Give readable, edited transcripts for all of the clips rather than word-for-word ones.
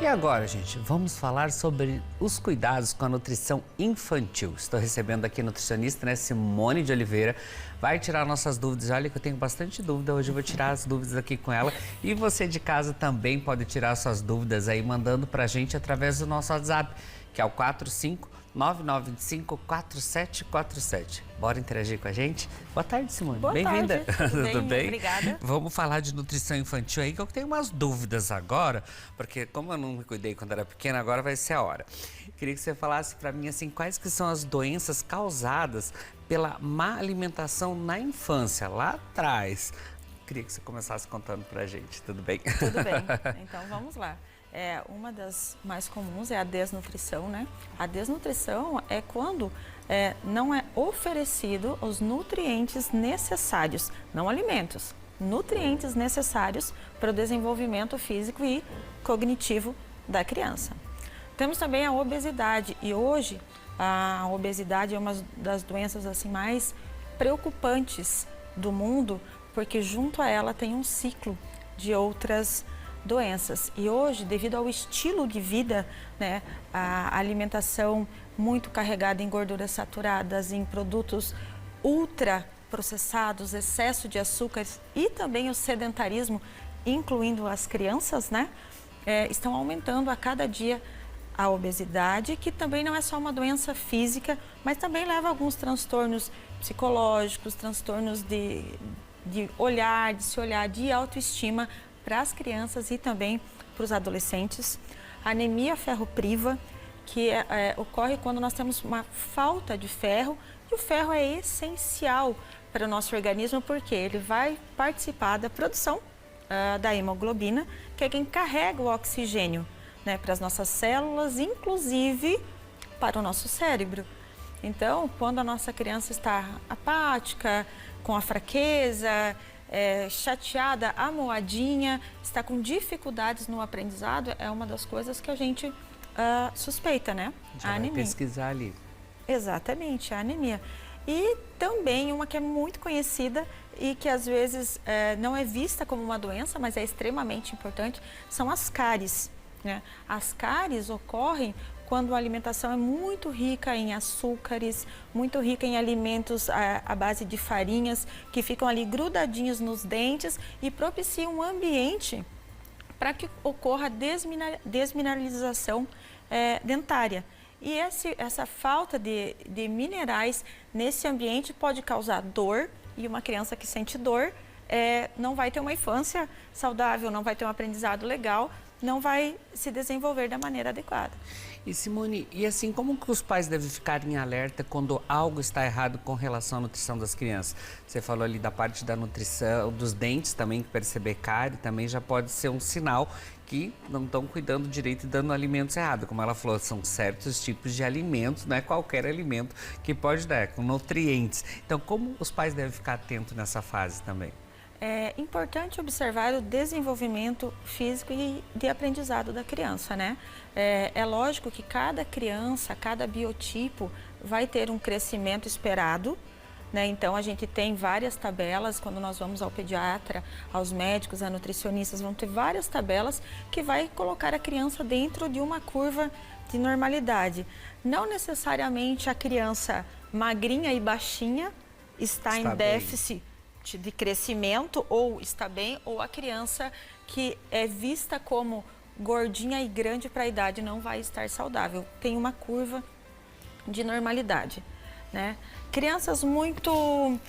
E agora, gente, vamos falar sobre os cuidados com a nutrição infantil. Estou recebendo aqui a nutricionista, né, Simone de Oliveira. Vai tirar nossas dúvidas. Olha que eu tenho bastante dúvida, hoje eu vou tirar as dúvidas aqui com ela. E você de casa também pode tirar suas dúvidas aí, mandando pra gente através do nosso WhatsApp, que é o 4599254747. Bora interagir com a gente? Boa tarde, Simone. Bem-vinda. Tudo bem? Obrigada. Vamos falar de nutrição infantil aí, que eu tenho umas dúvidas agora, porque como eu não me cuidei quando era pequena, agora vai ser a hora. Queria que você falasse para mim, assim, quais que são as doenças causadas pela má alimentação na infância, lá atrás. Queria que você começasse contando pra gente, tudo bem? Tudo bem. Então, vamos lá. Uma das mais comuns é a desnutrição, né? A desnutrição é quando não é oferecido os nutrientes necessários, não alimentos, nutrientes necessários para o desenvolvimento físico e cognitivo da criança. Temos também a obesidade e hoje a obesidade é uma das doenças assim mais preocupantes do mundo, porque junto a ela tem um ciclo de outras doenças. E hoje, devido ao estilo de vida, né, a alimentação muito carregada em gorduras saturadas, em produtos ultraprocessados, excesso de açúcares e também o sedentarismo, incluindo as crianças, né, estão aumentando a cada dia a obesidade, que também não é só uma doença física, mas também leva a alguns transtornos psicológicos, transtornos de olhar, de se olhar, de autoestima, para as crianças e também para os adolescentes. A anemia ferropriva, que ocorre quando nós temos uma falta de ferro, e o ferro é essencial para o nosso organismo porque ele vai participar da produção da hemoglobina, que é quem carrega o oxigênio, né, para as nossas células, inclusive para o nosso cérebro. Então, quando a nossa criança está apática, com a fraqueza, chateada, amoadinha, está com dificuldades no aprendizado, é uma das coisas que a gente suspeita, né? Já a anemia. Vai pesquisar ali. Exatamente, a anemia. E também uma que é muito conhecida e que às vezes não é vista como uma doença, mas é extremamente importante, são as cáries, né? As cáries ocorrem quando a alimentação é muito rica em açúcares, muito rica em alimentos à base de farinhas, que ficam ali grudadinhos nos dentes e propiciam um ambiente para que ocorra a desmineralização dentária. E essa falta de minerais nesse ambiente pode causar dor, e uma criança que sente dor não vai ter uma infância saudável, não vai ter um aprendizado legal, não vai se desenvolver da maneira adequada. E Simone, e assim, como que os pais devem ficar em alerta quando algo está errado com relação à nutrição das crianças? Você falou ali da parte da nutrição, dos dentes também, que perceber cárie também já pode ser um sinal que não estão cuidando direito e dando alimentos errados. Como ela falou, são certos tipos de alimentos, não é qualquer alimento que pode dar, com nutrientes. Então, como os pais devem ficar atentos nessa fase também? É importante observar o desenvolvimento físico e de aprendizado da criança, né? É lógico que cada criança, cada biotipo vai ter um crescimento esperado, né? Então, a gente tem várias tabelas, quando nós vamos ao pediatra, aos médicos, a nutricionistas, vão ter várias tabelas que vai colocar a criança dentro de uma curva de normalidade. Não necessariamente a criança magrinha e baixinha está em déficit de crescimento, ou está bem, ou a criança que é vista como gordinha e grande para a idade não vai estar saudável. Tem uma curva de normalidade, né? Crianças muito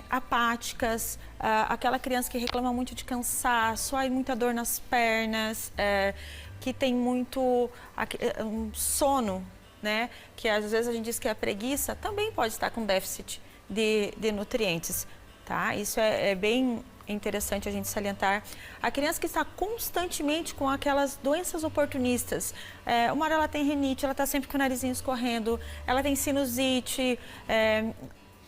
apáticas, aquela criança que reclama muito de cansaço, muita dor nas pernas, que tem muito sono, né? Que às vezes a gente diz que é a preguiça, também pode estar com déficit de nutrientes. Tá? Isso é bem interessante a gente salientar. A criança que está constantemente com aquelas doenças oportunistas, uma hora ela tem rinite, ela está sempre com o narizinho escorrendo, ela tem sinusite,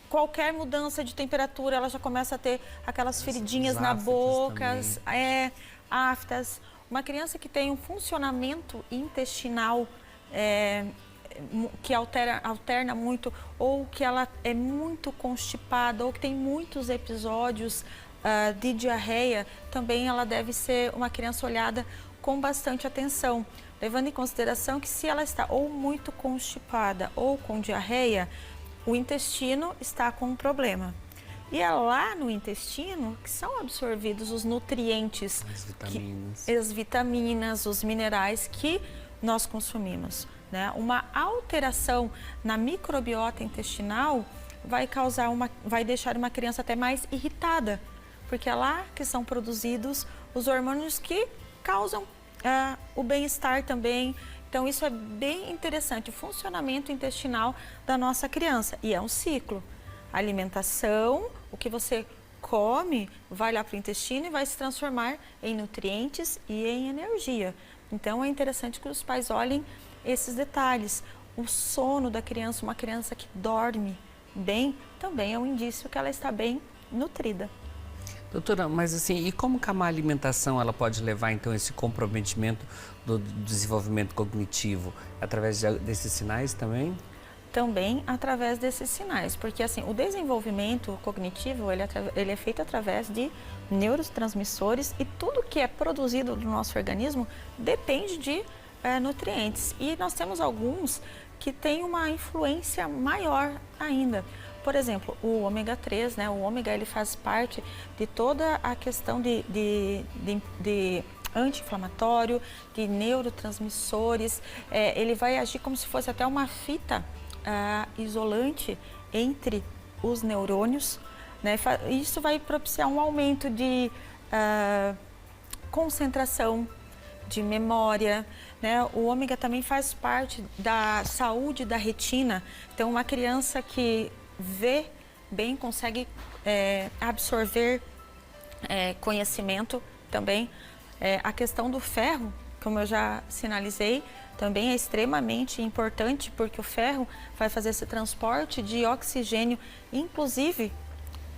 qualquer mudança de temperatura, ela já começa a ter aquelas feridinhas na boca, aftas. Uma criança que tem um funcionamento intestinal que alterna muito, ou que ela é muito constipada, ou que tem muitos episódios de diarreia, também ela deve ser uma criança olhada com bastante atenção, levando em consideração que se ela está ou muito constipada ou com diarreia, o intestino está com um problema. E é lá no intestino que são absorvidos os nutrientes, as vitaminas, os minerais que nós consumimos, né? Uma alteração na microbiota intestinal vai deixar uma criança até mais irritada, porque é lá que são produzidos os hormônios que causam o bem-estar também. Então isso é bem interessante, o funcionamento intestinal da nossa criança. E é um ciclo. A alimentação, o que você come, vai lá para o intestino e vai se transformar em nutrientes e em energia. Então é interessante que os pais olhem esses detalhes. O sono da criança, uma criança que dorme bem, também é um indício que ela está bem nutrida. Doutora, mas assim, e como que a má alimentação ela pode levar então esse comprometimento do desenvolvimento cognitivo? Através desses sinais também? Também através desses sinais, porque assim, o desenvolvimento cognitivo ele é feito através de neurotransmissores e tudo que é produzido no nosso organismo depende de nutrientes. E nós temos alguns que têm uma influência maior ainda. Por exemplo, o ômega 3, né? O ômega ele faz parte de toda a questão de anti-inflamatório, de neurotransmissores. Ele vai agir como se fosse até uma fita isolante entre os neurônios, né? Isso vai propiciar um aumento de concentração, de memória, né? O ômega também faz parte da saúde da retina. Então, uma criança que vê bem consegue absorver conhecimento também. A questão do ferro, como eu já sinalizei, também é extremamente importante, porque o ferro vai fazer esse transporte de oxigênio, inclusive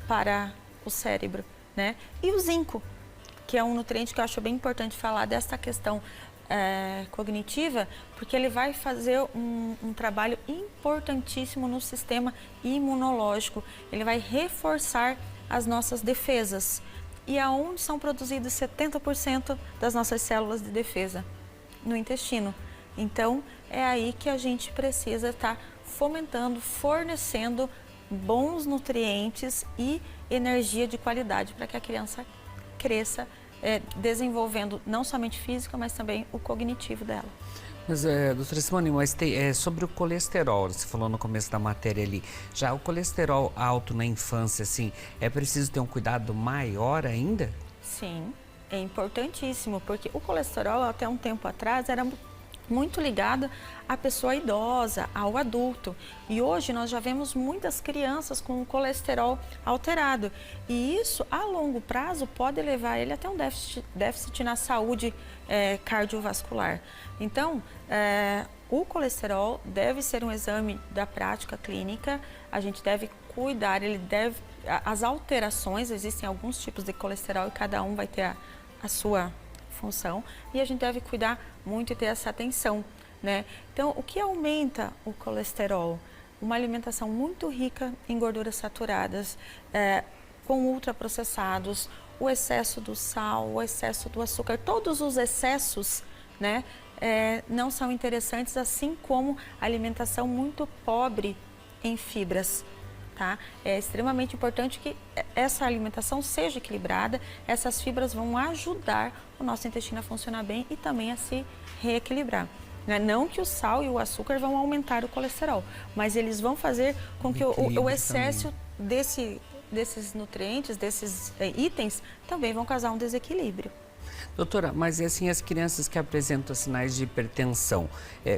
para o cérebro, né? E o zinco, que é um nutriente que eu acho bem importante falar dessa questão cognitiva, porque ele vai fazer um trabalho importantíssimo no sistema imunológico. Ele vai reforçar as nossas defesas. E aonde são produzidos 70% das nossas células de defesa? No intestino. Então, é aí que a gente precisa estar fomentando, fornecendo bons nutrientes e energia de qualidade para que a criança cresça, desenvolvendo não somente física, mas também o cognitivo dela. Mas, doutora Simone, mas sobre o colesterol, você falou no começo da matéria ali, já o colesterol alto na infância, assim, é preciso ter um cuidado maior ainda? Sim, é importantíssimo, porque o colesterol até um tempo atrás era muito ligado à pessoa idosa, ao adulto. E hoje nós já vemos muitas crianças com o colesterol alterado. E isso, a longo prazo, pode levar ele até um déficit na saúde cardiovascular. Então, o colesterol deve ser um exame da prática clínica. A gente deve cuidar, as alterações, existem alguns tipos de colesterol e cada um vai ter a sua função, e a gente deve cuidar muito e ter essa atenção, né? Então, o que aumenta o colesterol? Uma alimentação muito rica em gorduras saturadas, com ultraprocessados, o excesso do sal, o excesso do açúcar, todos os excessos, né, não são interessantes, assim como a alimentação muito pobre em fibras. Tá? É extremamente importante que essa alimentação seja equilibrada, essas fibras vão ajudar o nosso intestino a funcionar bem e também a se reequilibrar. Não que o sal e o açúcar vão aumentar o colesterol, mas eles vão fazer com que o excesso desses nutrientes, desses itens, também vão causar um desequilíbrio. Doutora, mas assim, as crianças que apresentam sinais de hipertensão,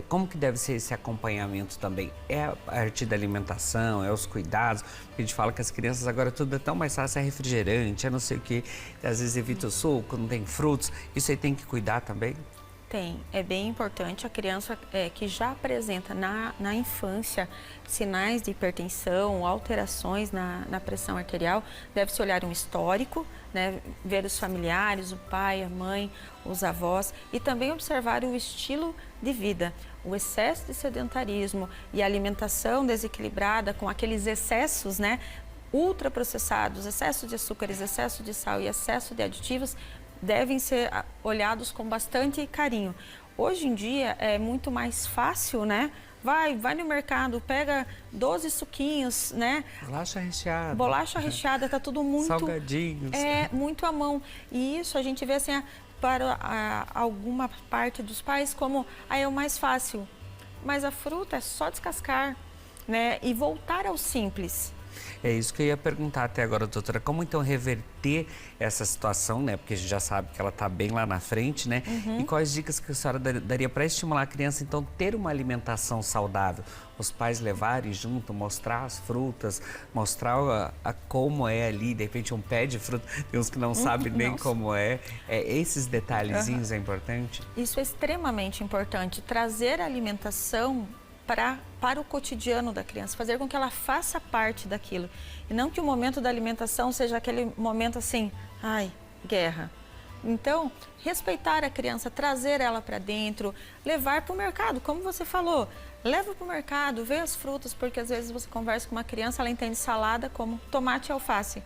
como que deve ser esse acompanhamento também? É a partir da alimentação, é os cuidados? Porque a gente fala que as crianças agora tudo é tão mais fácil, é refrigerante, é não sei o quê, às vezes evita o suco, não tem frutos, isso aí tem que cuidar também? Tem, é bem importante a criança que já apresenta na infância sinais de hipertensão, alterações na pressão arterial, deve-se olhar um histórico, né, ver os familiares, o pai, a mãe, os avós e também observar o estilo de vida. O excesso de sedentarismo e a alimentação desequilibrada com aqueles excessos, né, ultraprocessados, excesso de açúcares, excesso de sal e excesso de aditivos, devem ser olhados com bastante carinho. Hoje em dia é muito mais fácil, né? Vai no mercado, pega 12 suquinhos, né? Bolacha recheada, tá tudo muito... Salgadinhos. Muito à mão. E isso a gente vê assim, para alguma parte dos pais como, é o mais fácil. Mas a fruta é só descascar, né? E voltar ao simples. É isso que eu ia perguntar até agora, doutora. Como então reverter essa situação, né? Porque a gente já sabe que ela está bem lá na frente, né? E quais dicas que a senhora daria para estimular a criança, então, ter uma alimentação saudável? Os pais levarem junto, mostrar as frutas, mostrar como é ali, de repente um pé de fruta, tem uns que não sabem nem como é. Esses detalhezinhos é importante? Isso é extremamente importante, trazer a alimentação para o cotidiano da criança, fazer com que ela faça parte daquilo. E não que o momento da alimentação seja aquele momento assim, guerra. Então, respeitar a criança, trazer ela para dentro, levar para o mercado, como você falou. Leva para o mercado, vê as frutas, porque às vezes você conversa com uma criança, ela entende salada como tomate e alface.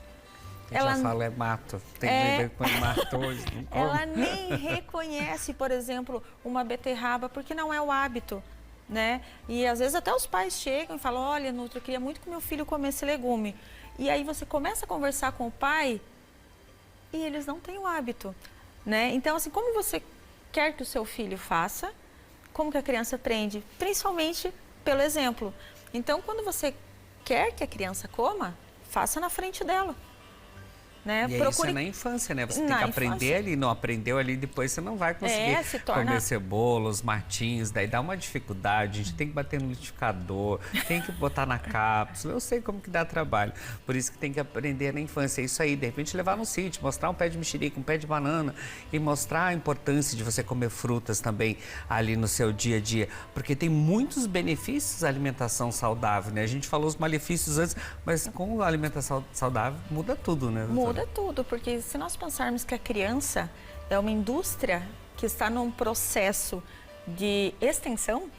Ela já fala, mato. Tem que ver com mato hoje. Ela nem reconhece, por exemplo, uma beterraba, porque não é o hábito. Né? E às vezes até os pais chegam e falam, olha, Nutri, eu queria muito que meu filho comesse legume. E aí você começa a conversar com o pai e eles não têm o hábito, né? Então, assim, como você quer que o seu filho faça, como que a criança aprende? Principalmente pelo exemplo. Então, quando você quer que a criança coma, faça na frente dela. Né? E isso é na infância, né? Você tem que aprender ali, não aprendeu ali, depois você não vai conseguir comer cebolas, martins, daí dá uma dificuldade, a gente tem que bater no liquidificador, tem que botar na cápsula, eu sei como que dá trabalho, por isso que tem que aprender na infância, é isso aí, de repente levar no sítio, mostrar um pé de mexerica, um pé de banana e mostrar a importância de você comer frutas também ali no seu dia a dia, porque tem muitos benefícios a alimentação saudável, né? A gente falou os malefícios antes, mas com a alimentação saudável muda tudo, né? Muda tudo, porque se nós pensarmos que a criança é uma indústria que está num processo de extensão,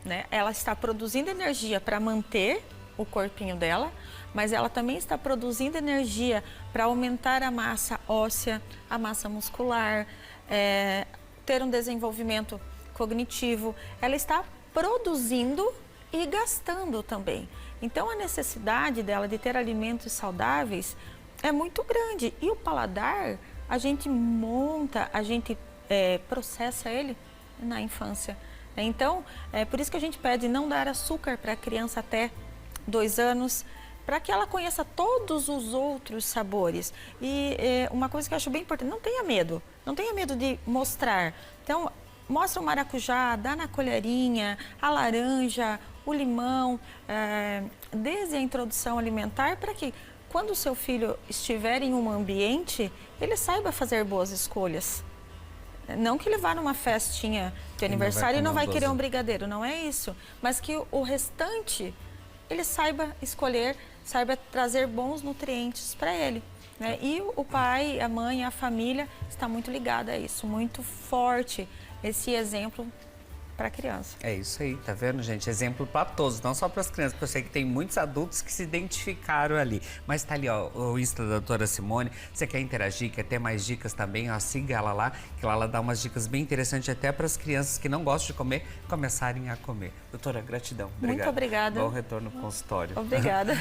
né? Ela está produzindo energia para manter o corpinho dela, mas ela também está produzindo energia para aumentar a massa óssea, a massa muscular, ter um desenvolvimento cognitivo. Ela está produzindo e gastando também. Então, a necessidade dela de ter alimentos saudáveis é muito grande. E o paladar, a gente monta, a gente processa ele na infância. Então, é por isso que a gente pede não dar açúcar para a criança até 2 anos, para que ela conheça todos os outros sabores. E uma coisa que eu acho bem importante, não tenha medo de mostrar. Então, mostra o maracujá, dá na colherinha, a laranja, o limão, desde a introdução alimentar, para que quando o seu filho estiver em um ambiente, ele saiba fazer boas escolhas. Não que ele vá numa festinha de aniversário e não vai querer um brigadeiro, não é isso. Mas que o restante, ele saiba escolher, saiba trazer bons nutrientes para ele. Né? E o pai, a mãe, a família está muito ligada a isso, muito forte esse exemplo para a criança. É isso aí, tá vendo, gente? Exemplo para todos, não só para as crianças, porque eu sei que tem muitos adultos que se identificaram ali. Mas tá ali, ó, o Insta da doutora Simone. Você quer interagir, quer ter mais dicas também, ó, siga ela lá, que ela dá umas dicas bem interessantes até para as crianças que não gostam de comer, começarem a comer. Doutora, gratidão. Obrigado. Muito obrigada. Bom retorno ao consultório. Obrigada.